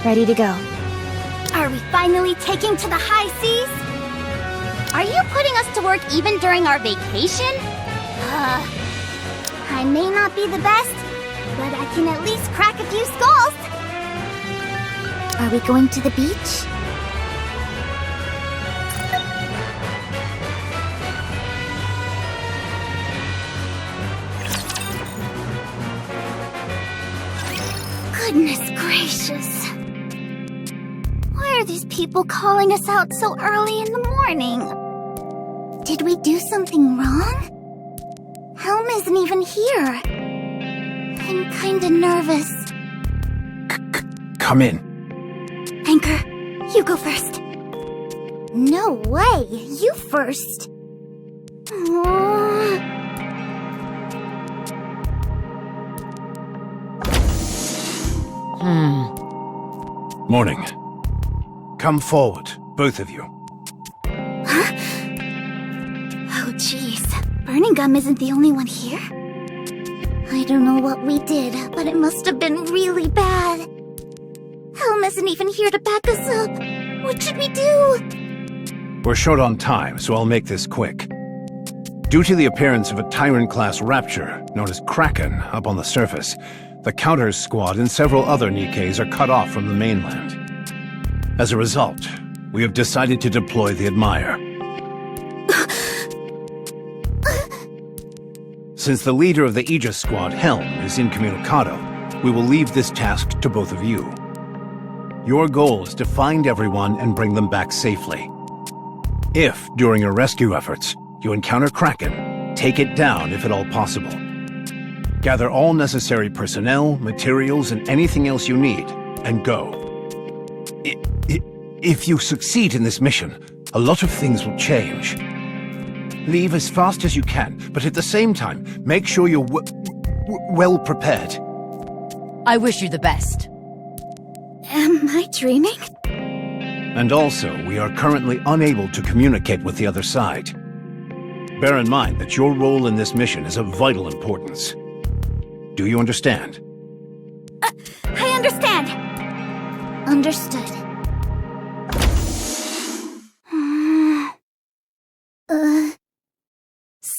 Ready to go. Are we finally taking to the high seas? Are you putting us to work even during our vacation? I may not be the best, but I can at least crack a few skulls. Are we going to the beach? Goodness gracious. Why are these people calling us out so early in the morning? Did we do something wrong? Helm isn't even here. I'm kinda nervous. Come in. Anchor, you go first. No way, you first. Morning. Come forward, both of you. Huh? Oh, jeez. Burning Gum isn't the only one here? I don't know what we did, but it must have been really bad. Helm isn't even here to back us up. What should we do? We're short on time, so I'll make this quick. Due to the appearance of a Tyrant-class Rapture, known as Kraken, up on the surface, the Counters squad and several other Nikkes are cut off from the mainland. As a result, we have decided to deploy the Admire. Since the leader of the Aegis squad, Helm, is incommunicado, we will leave this task to both of you. Your goal is to find everyone and bring them back safely. If, during your rescue efforts, you encounter Kraken, take it down if at all possible. Gather all necessary personnel, materials, and anything else you need, and go. If you succeed in this mission, a lot of things will change. Leave as fast as you can, but at the same time, make sure you're well prepared. I wish you the best. Am I dreaming? And also, we are currently unable to communicate with the other side. Bear in mind that your role in this mission is of vital importance. Do you understand? I understand! Understood.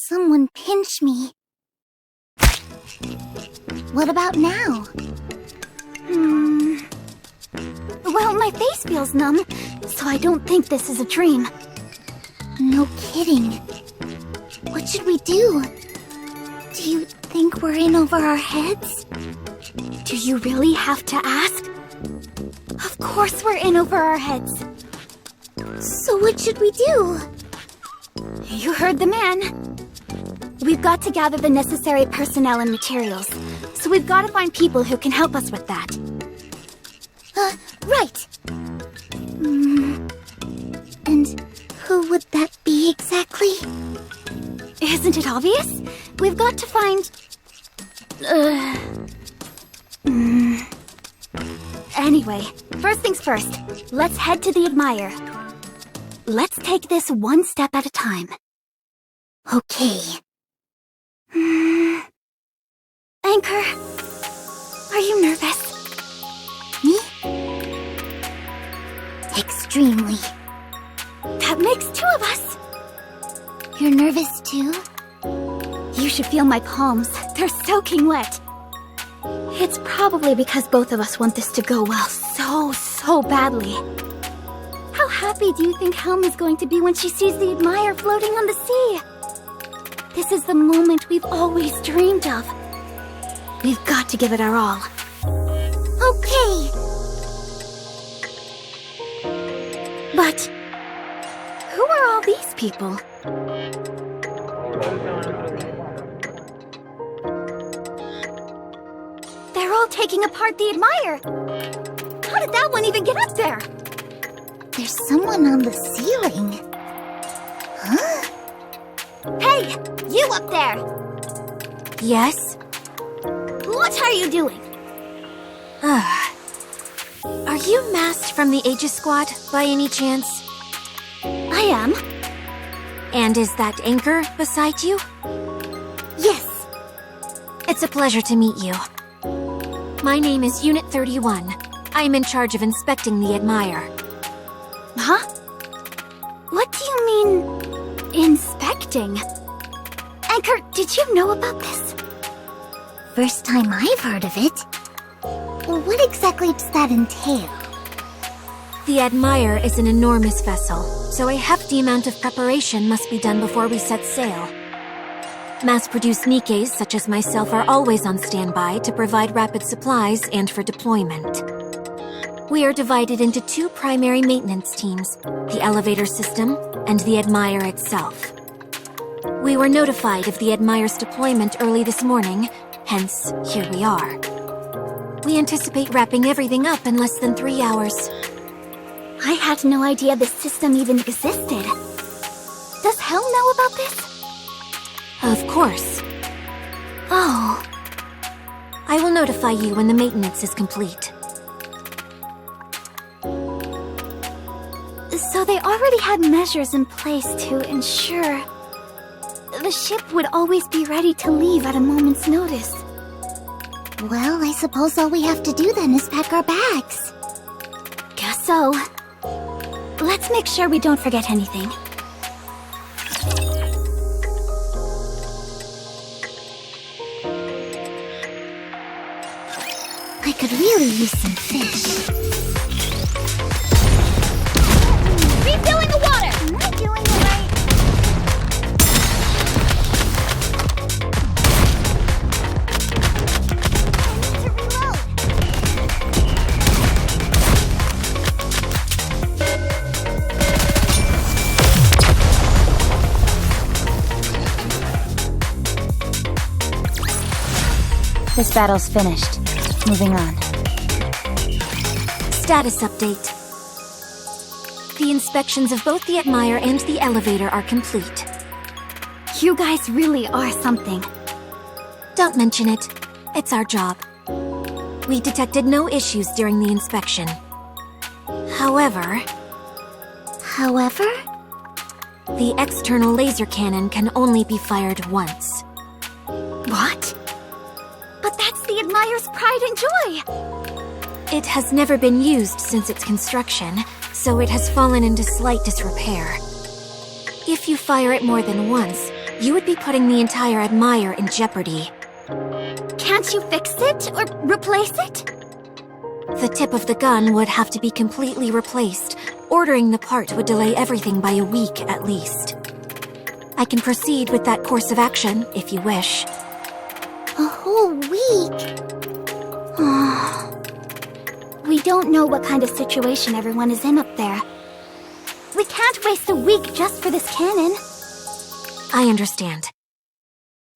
Someone pinch me. What about now? Well, my face feels numb, so I don't think this is a dream. No kidding. What should we do? Do you think we're in over our heads? Do you really have to ask? Of course we're in over our heads. So what should we do? You heard the man. We've got to gather the necessary personnel and materials, so we've got to find people who can help us with that. Right. And who would that be exactly? Isn't it obvious? We've got to find... Anyway, first things first, let's head to the Admire. Let's take this one step at a time. Okay. Anchor, are you nervous? Me? Extremely. That makes two of us. You're nervous too? You should feel my palms. They're soaking wet. It's probably because both of us want this to go well so badly. How happy do you think Helm is going to be when she sees the Admire floating on the sea? This is the moment we've always dreamed of. We've got to give it our all. Okay. But who are all these people? They're all taking apart the Admire. How did that one even get up there? There's someone on the ceiling. Huh? Hey, you up there! Yes? What are you doing? Are you masked from the Aegis squad, by any chance? I am. And is that Anchor beside you? Yes. It's a pleasure to meet you. My name is Unit 31. I'm in charge of inspecting the Admire. Huh? What do you mean, inspecting? Anchor, did you know about this? First time I've heard of it. What exactly does that entail? The Admire is an enormous vessel, so a hefty amount of preparation must be done before we set sail. Mass-produced Nikkes such as myself are always on standby to provide rapid supplies and for deployment. We are divided into two primary maintenance teams, the elevator system and the Admire itself. We were notified of the Admire's deployment early this morning, hence, here we are. We anticipate wrapping everything up in less than 3 hours. I had no idea this system even existed. Does Hell know about this? Of course. Oh. I will notify you when the maintenance is complete. So they already had measures in place to ensure the ship would always be ready to leave at a moment's notice. Well, I suppose all we have to do then is pack our bags. Guess so. Let's make sure we don't forget anything. I could really use some fish. Refilling the water! Am I doing it right? I need to reload. This battle's finished. Moving on. Status update. The inspections of both the Admire and the elevator are complete. You guys really are something. Don't mention it. It's our job. We detected no issues during the inspection. However, the external laser cannon can only be fired once. What? But that's the Admire's pride and joy! It has never been used since its construction, so it has fallen into slight disrepair. If you fire it more than once, you would be putting the entire Admire in jeopardy. Can't you fix it or replace it? The tip of the gun would have to be completely replaced. Ordering the part would delay everything by a week at least. I can proceed with that course of action if you wish. A whole week? We don't know what kind of situation everyone is in up there. We can't waste a week just for this cannon. I understand.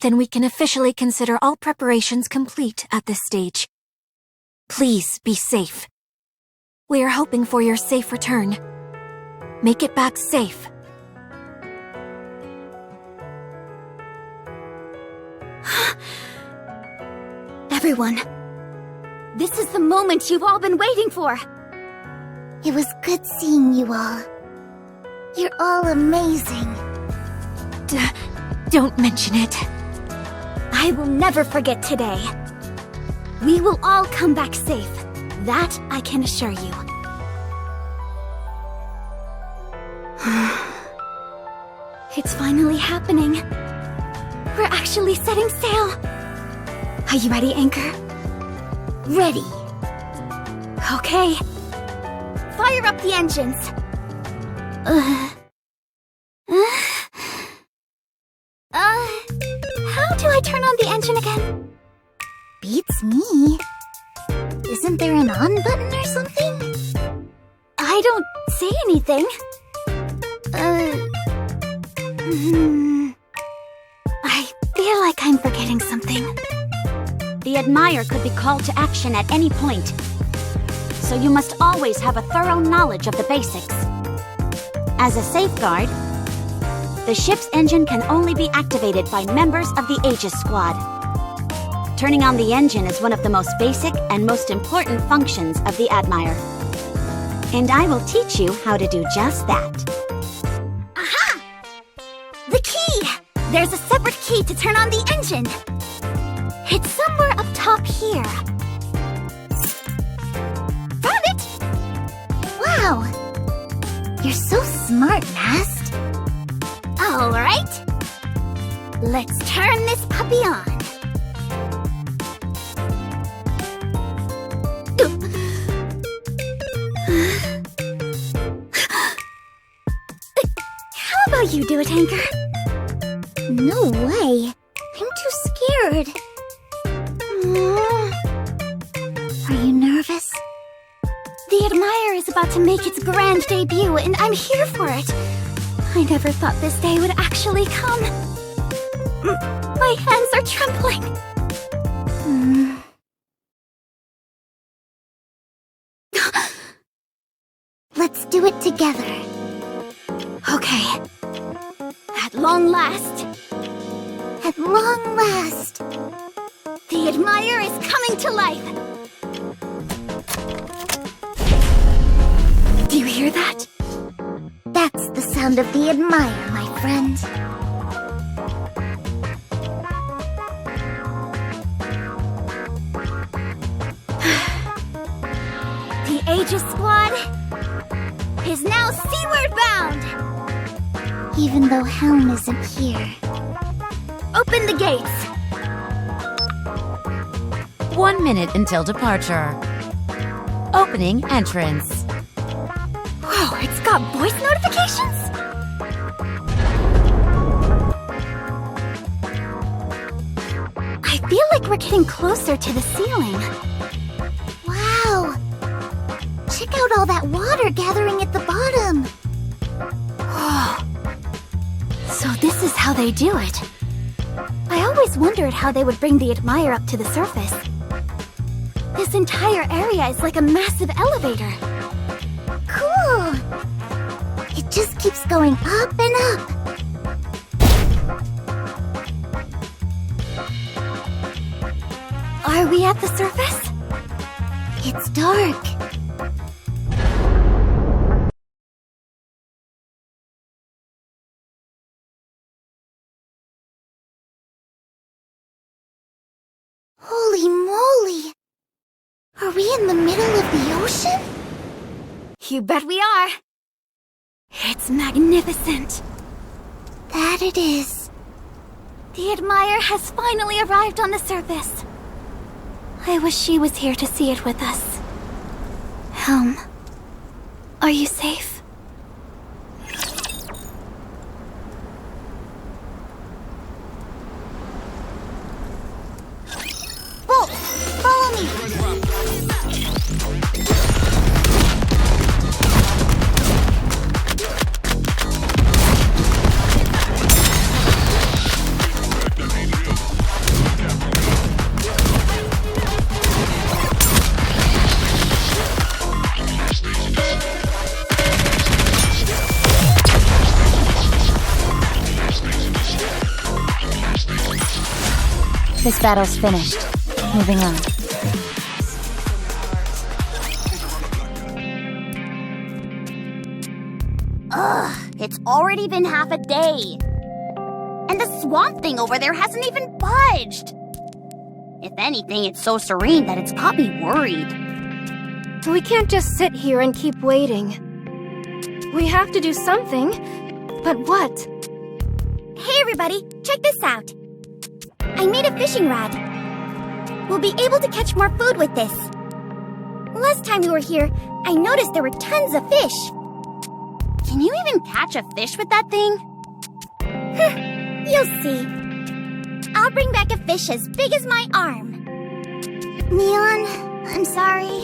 Then we can officially consider all preparations complete at this stage. Please be safe. We are hoping for your safe return. Make it back safe. Everyone, this is the moment you've all been waiting for. It was good seeing you all. You're all amazing. Don't mention it. I will never forget today. We will all come back safe. That I can assure you. It's finally happening. We're actually setting sail. Are you ready, Anchor? Ready. Okay. Fire up the engines. How do I turn on the engine again? Beats me. Isn't there an on button or something? I don't see anything. I feel like I'm forgetting something. The Admire could be called to action at any point, so you must always have a thorough knowledge of the basics. As a safeguard, the ship's engine can only be activated by members of the Aegis Squad. Turning on the engine is one of the most basic and most important functions of the Admire. And I will teach you how to do just that. Aha! The key! There's a separate key to turn on the engine. It's somewhere up top here. Wow! You're so smart, Mast. Alright. Let's turn this puppy on. How about you do it, Anchor? No way. I'm too scared. Are you nervous? The Admire is about to make its grand debut, and I'm here for it. I never thought this day would actually come. My hands are trembling. Let's do it together. Okay. At long last, At long last. the Admire is coming to life. Do you hear that? That's the sound of the Admire, my friend. The Aegis Squad is now seaward bound. Even though Helm isn't here. Open the gates. 1 minute until departure. Opening entrance. Whoa, it's got voice notifications? I feel like we're getting closer to the ceiling. Wow! Check out all that water gathering at the bottom. So this is how they do it. I always wondered how they would bring the Admire up to the surface. This entire area is like a massive elevator. Cool! It just keeps going up and up. Are we at the surface? It's dark. Holy moly! Are we in the middle of the ocean? You bet we are. It's magnificent. That it is. The Admire has finally arrived on the surface. I wish she was here to see it with us. Helm, are you safe? Bolt, follow me! This battle's finished. Moving on. It's already been half a day. And the swamp thing over there hasn't even budged. If anything, it's so serene that it's got me worried. We can't just sit here and keep waiting. We have to do something. But what? Hey everybody, check this out. I made a fishing rod. We'll be able to catch more food with this. Last time we were here, I noticed there were tons of fish. Can you even catch a fish with that thing? You'll see. I'll bring back a fish as big as my arm. Neon, I'm sorry.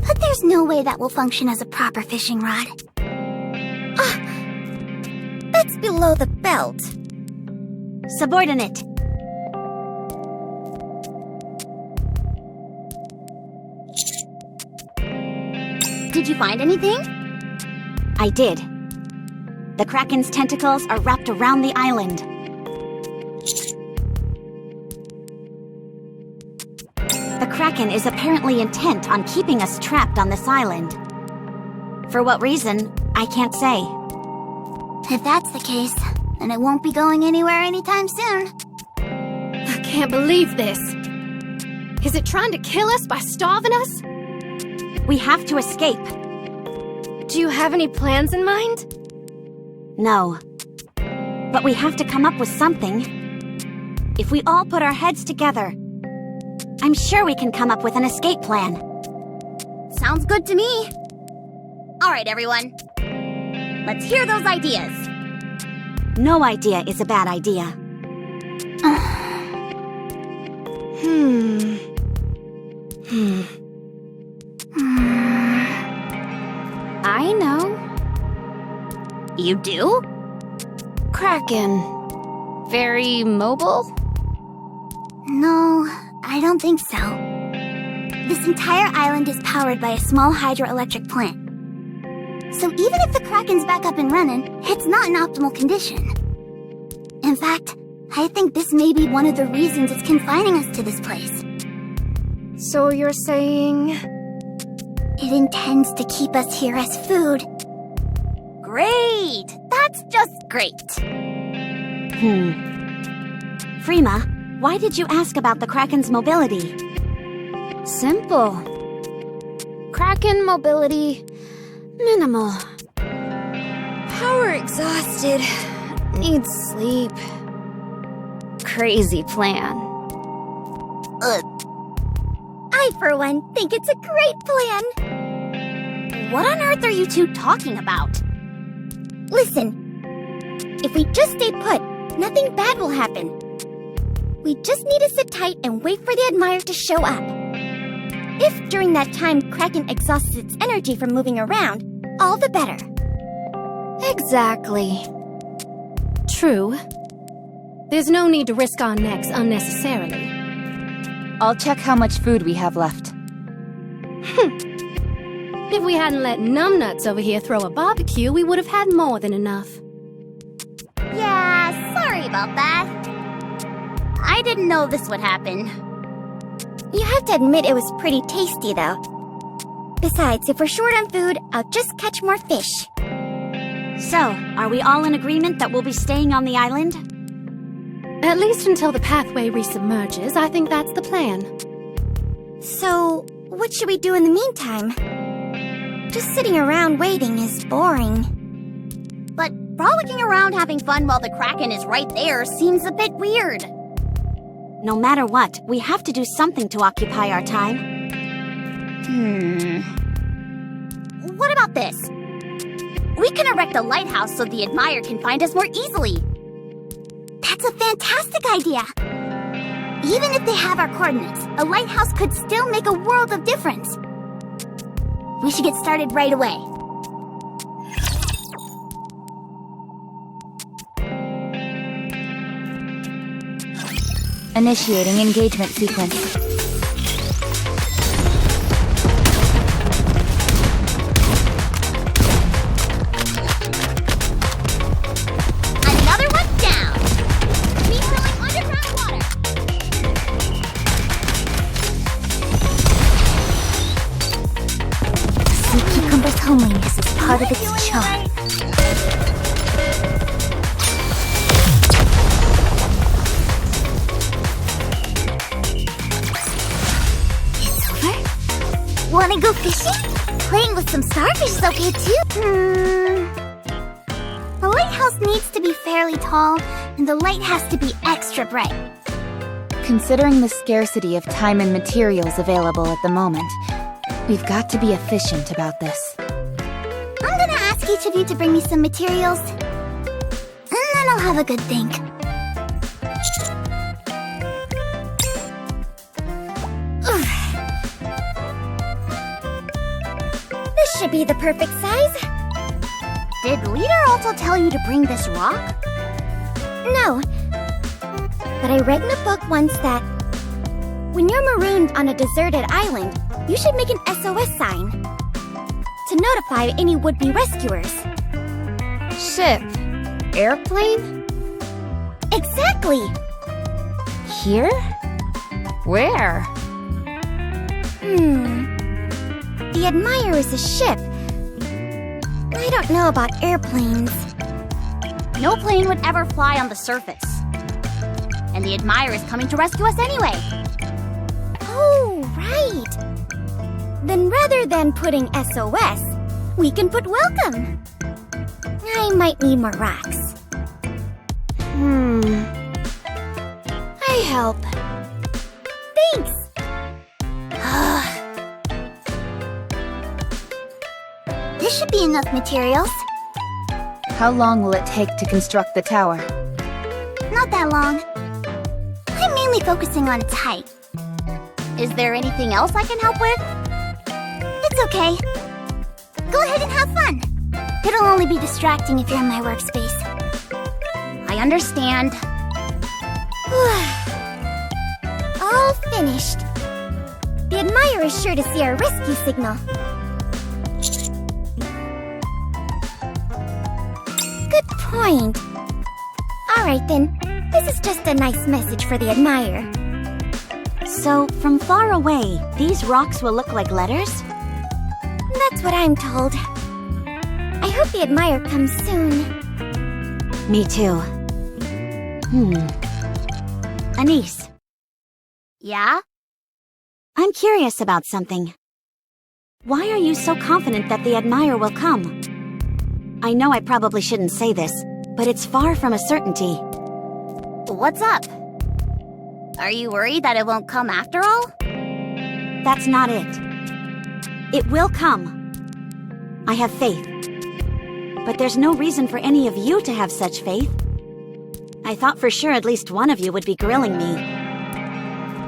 But there's no way that will function as a proper fishing rod. That's below the belt. Subordinate. Did you find anything? I did. The Kraken's tentacles are wrapped around the island. The Kraken is apparently intent on keeping us trapped on this island. For what reason, I can't say. If that's the case, then it won't be going anywhere anytime soon. I can't believe this. Is it trying to kill us by starving us? We have to escape. Do you have any plans in mind? No. But we have to come up with something. If we all put our heads together, I'm sure we can come up with an escape plan. Sounds good to me. Alright, everyone. Let's hear those ideas. No idea is a bad idea. I know. You do? Kraken. Very mobile? No, I don't think so. This entire island is powered by a small hydroelectric plant. So even if the Kraken's back up and running, it's not in optimal condition. In fact, I think this may be one of the reasons it's confining us to this place. So you're saying... It intends to keep us here as food. Great! That's just great. Freema, why did you ask about the Kraken's mobility? Simple. Kraken mobility... minimal. Power exhausted. Needs sleep. Crazy plan. I, for one, think it's a great plan. What on earth are you two talking about? Listen, if we just stay put, nothing bad will happen. We just need to sit tight and wait for the Admire to show up. If during that time Kraken exhausts its energy from moving around, all the better. Exactly. True. There's no need to risk our necks unnecessarily. I'll check how much food we have left. If we hadn't let numbnuts over here throw a barbecue, we would have had more than enough. Yeah, sorry about that. I didn't know this would happen. You have to admit it was pretty tasty, though. Besides, if we're short on food, I'll just catch more fish. So, are we all in agreement that we'll be staying on the island? At least until the pathway resubmerges, I think that's the plan. So, what should we do in the meantime? Just sitting around waiting is boring. But frolicking around having fun while the Kraken is right there seems a bit weird. No matter what, we have to do something to occupy our time. What about this? We can erect a lighthouse so the Admire can find us more easily. That's a fantastic idea. Even if they have our coordinates, a lighthouse could still make a world of difference. We should get started right away. Initiating engagement sequence. Another one down. Keep drilling underground water. Sea cucumber's homeliness is part of its charm. Wanna go fishing? Playing with some starfish is okay too. The lighthouse needs to be fairly tall, and the light has to be extra bright. Considering the scarcity of time and materials available at the moment, we've got to be efficient about this. I'm gonna ask each of you to bring me some materials, and then I'll have a good think. This should be the perfect size. Did Leader also tell you to bring this rock? No. But I read in a book once that when you're marooned on a deserted island, you should make an SOS sign to notify any would-be rescuers. Ship. Airplane? Exactly! Here? Where? The Admire is a ship. I don't know about airplanes. No plane would ever fly on the surface. And the Admire is coming to rescue us anyway. Oh, right. Then rather than putting SOS, We can put welcome. I might need more rocks. I help. Thanks! This should be enough materials. How long will it take to construct the tower? Not that long. I'm mainly focusing on its height. Is there anything else I can help with? It's okay. Go ahead and have fun. It'll only be distracting if you're in my workspace. I understand. All finished. The Admirer is sure to see our rescue signal. Good point. Alright then, this is just a nice message for the Admirer. So, from far away, these rocks will look like letters? That's what I'm told. I hope the Admirer comes soon. Me too. Anise. Yeah? I'm curious about something. Why are you so confident that the Admirer will come? I know I probably shouldn't say this, but it's far from a certainty. What's up? Are you worried that it won't come after all? That's not it. It will come. I have faith. But there's no reason for any of you to have such faith. I thought for sure at least one of you would be grilling me,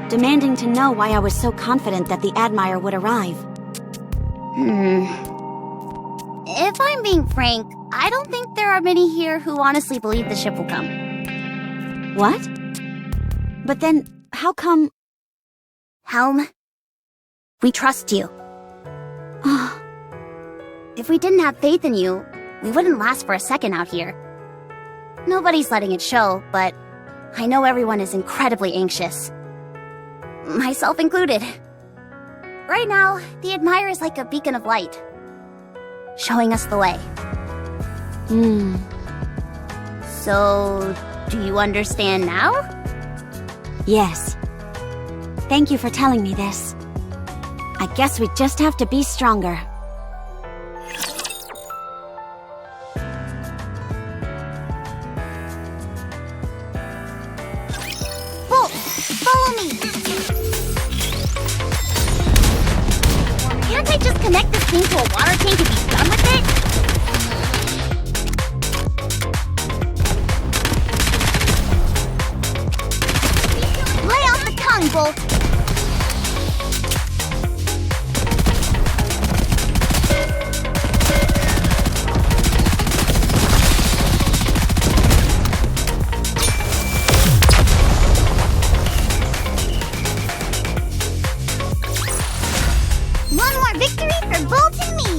demanding to know why I was so confident that the Admirer would arrive. If I'm being frank, I don't think there are many here who honestly believe the ship will come. What? But then, how come... Helm, we trust you. If we didn't have faith in you, we wouldn't last for a second out here. Nobody's letting it show, but I know everyone is incredibly anxious. Myself included. Right now, the Admirer is like a beacon of light, showing us the way. So, do you understand now? Yes. Thank you for telling me this. I guess we just have to be stronger. Bolt, follow me! Can't I just connect this thing to a water tank and be done with it? Lay off the tongue, Bolt! One more victory for Bolt and me!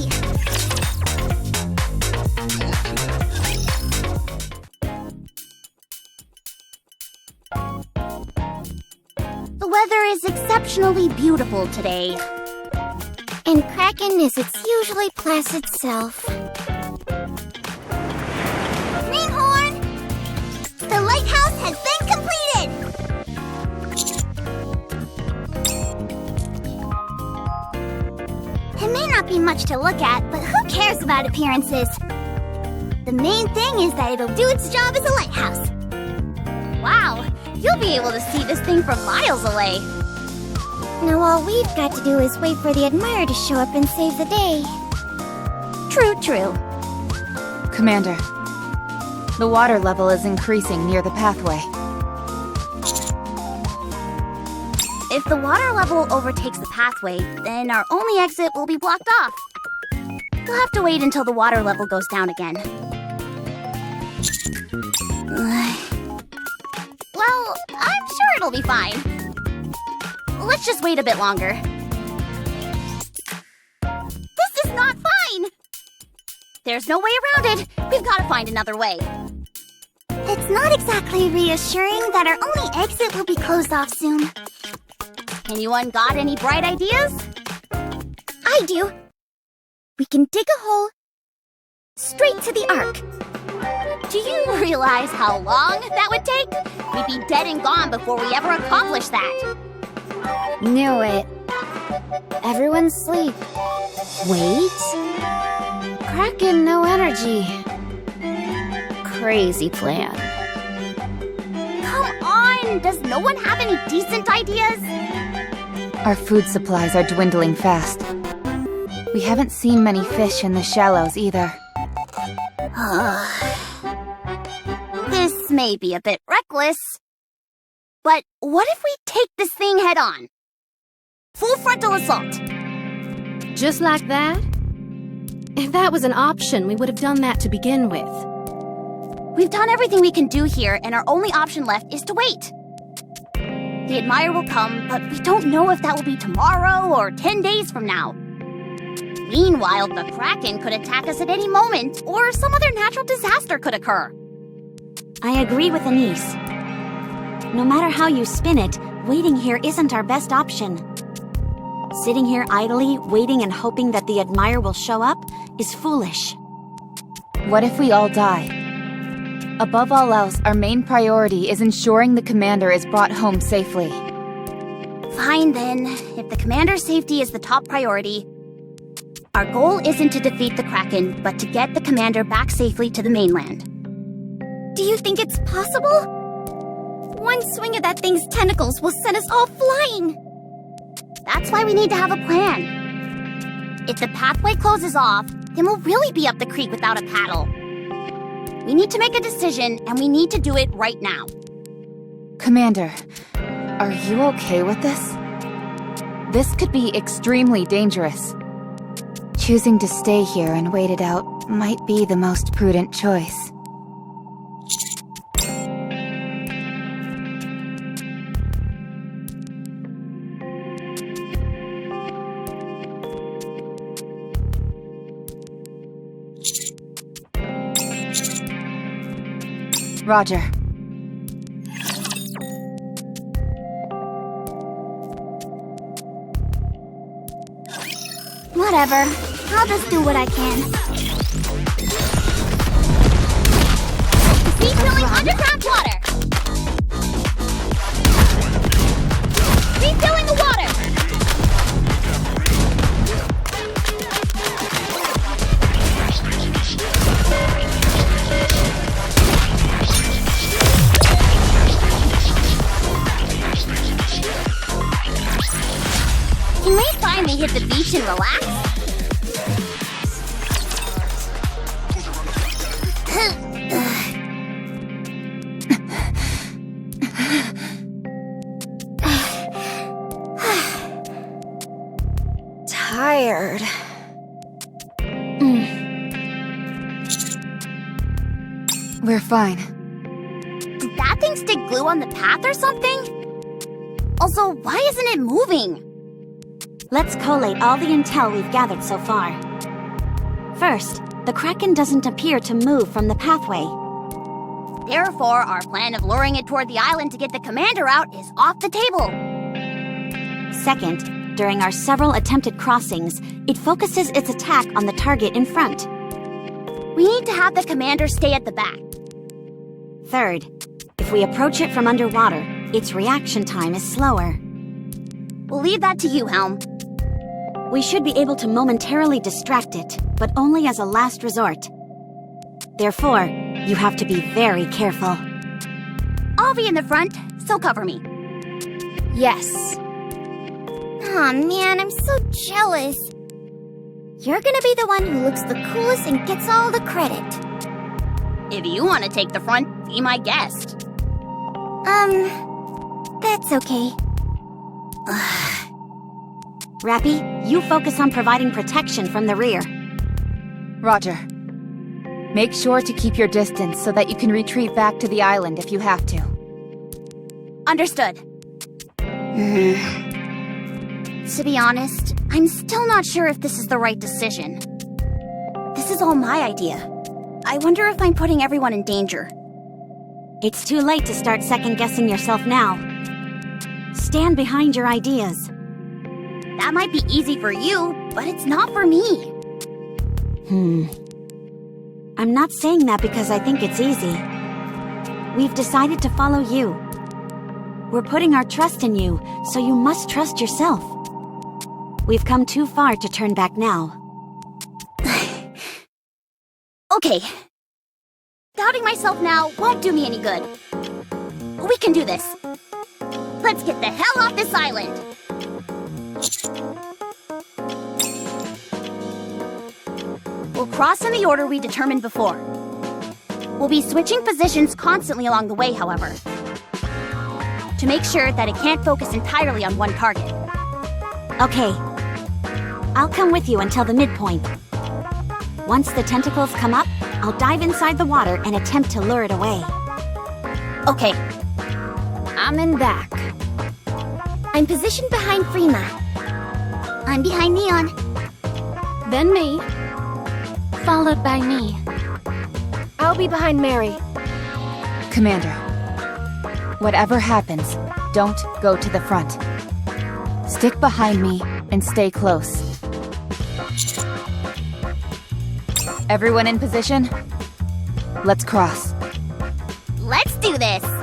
The weather is exceptionally beautiful today. And Kraken is its usually placid self. Greenhorn! The lighthouse has been completed! It may not be much to look at, but who cares about appearances? The main thing is that it'll do its job as a lighthouse. Wow, you'll be able to see this thing from miles away. Now all we've got to do is wait for the Admirer to show up and save the day. True, true. Commander, the water level is increasing near the pathway. If the water level overtakes the pathway, then our only exit will be blocked off. We'll have to wait until the water level goes down again. Well, I'm sure it'll be fine. Let's just wait a bit longer. This is not fine! There's no way around it. We've got to find another way. It's not exactly reassuring that our only exit will be closed off soon. Anyone got any bright ideas? I do. We can dig a hole straight to the Ark. Do you realize how long that would take? We'd be dead and gone before we ever accomplish that. Knew it. Everyone sleep. Wait. Kraken, no energy. Crazy plan. Come on! Does no one have any decent ideas? Our food supplies are dwindling fast. We haven't seen many fish in the shallows either. This may be a bit reckless, but what if we take this thing head on? Full frontal assault! Just like that? If that was an option, we would have done that to begin with. We've done everything we can do here, and our only option left is to wait. The Admire will come, but we don't know if that will be tomorrow or 10 days from now. Meanwhile, the Kraken could attack us at any moment, or some other natural disaster could occur. I agree with Anise. No matter how you spin it, waiting here isn't our best option. Sitting here idly, waiting and hoping that the Admire will show up, is foolish. What if we all die? Above all else, our main priority is ensuring the commander is brought home safely. Fine then, if the commander's safety is the top priority. Our goal isn't to defeat the Kraken, but to get the commander back safely to the mainland. Do you think it's possible? One swing of that thing's tentacles will send us all flying. That's why we need to have a plan. If the pathway closes off, then we'll really be up the creek without a paddle. We need to make a decision, and we need to do it right now. Commander, are you okay with this? This could be extremely dangerous. Choosing to stay here and wait it out might be the most prudent choice. Roger. Whatever. I'll just do what I can. Refilling underground water! Refilling the water! Can we finally hit the beach and relax? Tired. We're fine. Did that thing stick glue on the path or something? Also, why isn't it moving? Let's collate all the intel we've gathered so far. First, the Kraken doesn't appear to move from the pathway. Therefore, our plan of luring it toward the island to get the commander out is off the table. Second, during our several attempted crossings, it focuses its attack on the target in front. We need to have the commander stay at the back. Third, if we approach it from underwater, its reaction time is slower. We'll leave that to you, Helm. We should be able to momentarily distract it, but only as a last resort. Therefore, you have to be very careful. I'll be in the front, so cover me. Yes. Aw, man, I'm so jealous. You're gonna be the one who looks the coolest and gets all the credit. If you want to take the front, be my guest. That's okay. Rappy, you focus on providing protection from the rear. Roger. Make sure to keep your distance so that you can retreat back to the island if you have to. Understood. To be honest, I'm still not sure if this is the right decision. This is all my idea. I wonder if I'm putting everyone in danger. It's too late to start second-guessing yourself now. Stand behind your ideas. That might be easy for you, but it's not for me. I'm not saying that because I think it's easy. We've decided to follow you. We're putting our trust in you, so you must trust yourself. We've come too far to turn back now. Okay. Doubting myself now won't do me any good. We can do this. Let's get the hell off this island! We'll cross in the order we determined before. We'll be switching positions constantly along the way, however, to make sure that it can't focus entirely on one target. Okay. I'll come with you until the midpoint. Once the tentacles come up, I'll dive inside the water and attempt to lure it away. Okay. I'm in back. I'm positioned behind Frima. I'm behind Neon. Then me. Followed by me. I'll be behind Mary. Commander, whatever happens, don't go to the front. Stick behind me and stay close. Everyone in position? Let's cross. Let's do this!